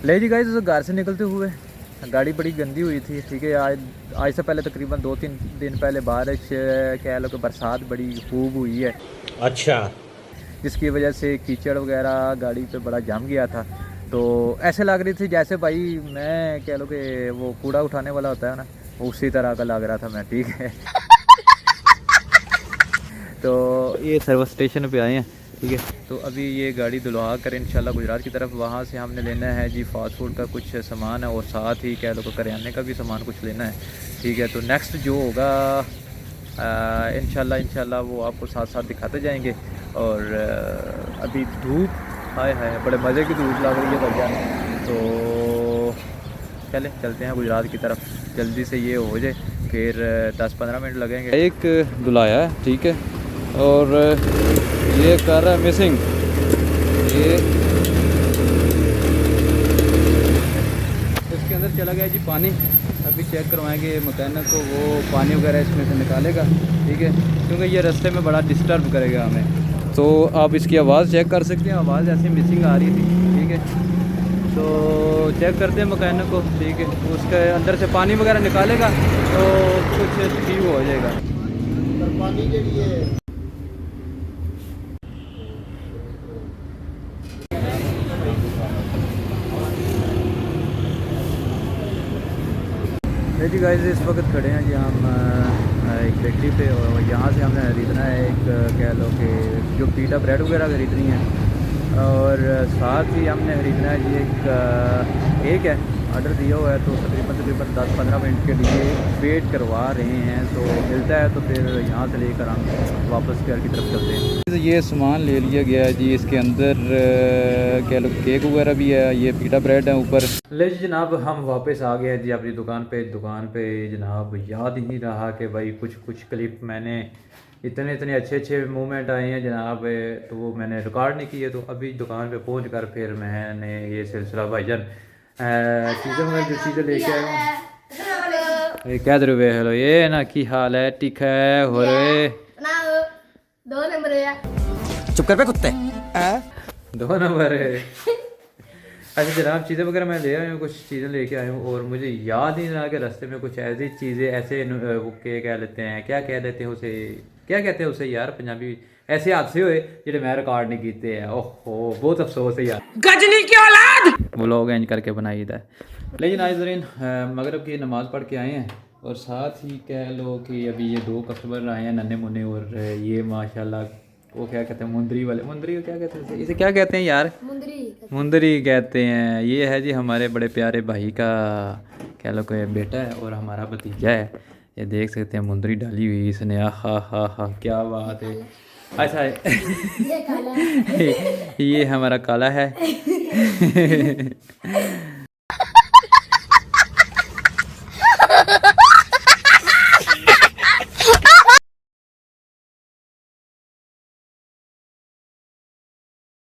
ले जी गाइस, घर से निकलते हुए गाड़ी बड़ी गंदी हुई थी। ठीक है, आज से पहले तकरीबन 2-3 दिन पहले बारिश कह लो कि बरसात बड़ी खूब हुई है। अच्छा। जिसकी वजह से कीचड़ वगैरह गाड़ी पे बड़ा जम गया था। तो ऐसे लग रही थी जैसे भाई मैं कह लो कि वो कूड़ा उठाने वाला होता है ना, उसी तरह का लग रहा था मैं। ठीक है। तो ये सर्विस स्टेशन पे आए हैं। ठीक है, तो अभी ये गाड़ी धुलवा कर इंशाल्लाह गुजरात की तरफ वहाँ से हमने लेना है जी फास्ट फूड का कुछ सामान है, और साथ ही कह लो कि करियाने का भी सामान कुछ लेना है। ठीक है, तो नेक्स्ट जो होगा इंशाल्लाह वो आपको साथ साथ दिखाते जाएंगे। और अभी धूप हाय हाय बड़े मज़े की धूप लग रही है भैया। तो चलते हैं गुजरात की तरफ, जल्दी से ये हो जाए, फिर 10-15 मिनट लगेंगे। एक धुलाया है, ठीक है, और ये कर रहा है मिसिंग। ये इसके अंदर चला गया जी पानी। अभी चेक करवाएंगे मैकेनिक को, वो पानी वगैरह इसमें से निकालेगा। ठीक है, क्योंकि ये रास्ते में बड़ा डिस्टर्ब करेगा हमें। तो आप इसकी आवाज़ चेक कर सकते हैं, आवाज़ ऐसी मिसिंग आ रही थी। ठीक है, तो चेक करते हैं मैकेनिक को। ठीक है, उसके अंदर से पानी वगैरह निकालेगा तो कुछ ठीक हो जाएगा। पानी के लिए जी गाइस, इस वक्त खड़े हैं जी हम एक बेकरी पे, और यहाँ से हमने खरीदना है एक कह लो कि जो पीटा ब्रेड वगैरह खरीदनी है, और साथ ही हमने खरीदना है जी एक केक है, ऑर्डर दिया हुआ है। तो तकरीबन 10-15 मिनट के लिए वेट करवा रहे हैं, तो मिलता है तो फिर यहाँ से लेकर हम वापस घर की तरफ चलते हैं। ये सामान ले लिया गया है जी, इसके अंदर कह लो केक वगैरह भी है, ये पीटा ब्रेड है ऊपर। ले जी जनाब, हम वापस आ गए हैं जी अपनी दुकान पे जनाब। याद ही नहीं रहा कि भाई कुछ क्लिप मैंने इतने अच्छे मूवमेंट आए हैं जनाब, तो वो मैंने रिकॉर्ड नहीं किए। तो अभी दुकान पे पहुंच कर फिर मैंने ये सिलसिला भाईजान चीज़ें वगैरह जो चीज़ें लेके आया हूँ। ये क्या दे हेलो, ये ना की हाल है, ठीक है हो रहे 2 नंबर है। चुप कर पे कुत्ते। 2 नंबर है। अच्छा जनाब, चीज़ें वगैरह मैं ले आया हूँ, कुछ चीज़ें लेके आया हूँ, और मुझे याद नहीं रहा कि रास्ते में कुछ ऐसी चीज़ें ऐसे वो क्या लेते हैं, क्या कह देते हैं उसे, क्या कहते हैं उसे यार पंजाबी, ऐसे हादसे हुए जिन्हें मैं रिकॉर्ड नहीं कीते हैं। ओहो बहुत अफसोस है यार, गजनी की औलाद वो लोग इंज करके बनाई था। लेकिन नाज़रीन, मगरिब की नमाज़ पढ़ के आए हैं, और साथ ही कह लो कि अभी ये 2 कस्टमर आए हैं नन्हे मुन्ने, और ये माशाल्लाह वो क्या कहते हैं मुंदरी वाले, मुंदरी को क्या कहते हैं, इसे क्या कहते हैं यार, मुंदरी कहते हैं। ये है जी हमारे बड़े प्यारे भाई का कह लो कोई बेटा है, और हमारा भतीजा है। ये देख सकते हैं मुंदरी डाली हुई इसने, हा क्या बात है। अच्छा ये काला है। ये हमारा काला है।